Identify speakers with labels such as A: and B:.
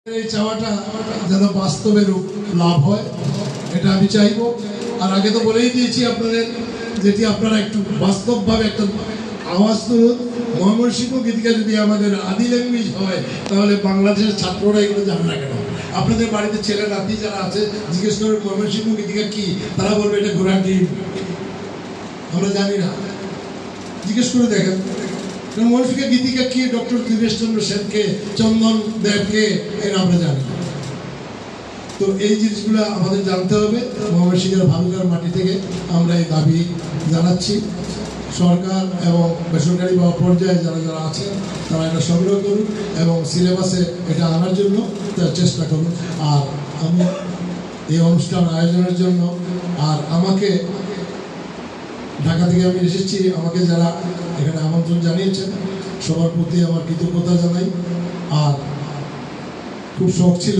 A: এই চাওয়াটা যেন বাস্তবে রূপ লাভ হয় এটা আমি চাইবো। আর আগে তো বলেই দিয়েছি আপনাদের, যেটি আপনারা একটু বাস্তবভাবে একটা আওয়াজ তুলুন। ময়মনসিংহ গীতিকা যদি আমাদের আদি ল্যাঙ্গুয়েজ হয় তাহলে বাংলাদেশের ছাত্ররা এগুলো জানে না কেন? আপনাদের বাড়িতে ছেলে নাতি যারা আছে জিজ্ঞেস করে ময়মনসিংহ গীতিকা কি, তারা বলবে এটা ঘোড়ার ডিম, আমরা জানি না। জিজ্ঞেস করে দেখেন ময়মনসিংহ গীতিকা কি, ডক্টর দীনেশচন্দ্র সেনকে, চন্দন দেবকে, এর আমরা জানি। তো এই জিনিসগুলো আমাদের জানতে হবে। ময়মনসিংহের ভালুকার মাটি থেকে আমরা এই দাবি জানাচ্ছি। সরকার এবং বেসরকারি বা পর্যায়ে যারা যারা আছেন তারা এটা সংগ্রহ করুন এবং সিলেবাসে এটা আনার জন্য চেষ্টা করুন। আর আমি এই অনুষ্ঠান আয়োজনের জন্য, আর আমাকে ঢাকা থেকে আমি এসেছি, আমাকে যারা এখানে আমন্ত্রণ জানিয়েছেন সবার প্রতি আমার কৃতজ্ঞতা জানাই। আর খুব শখ ছিল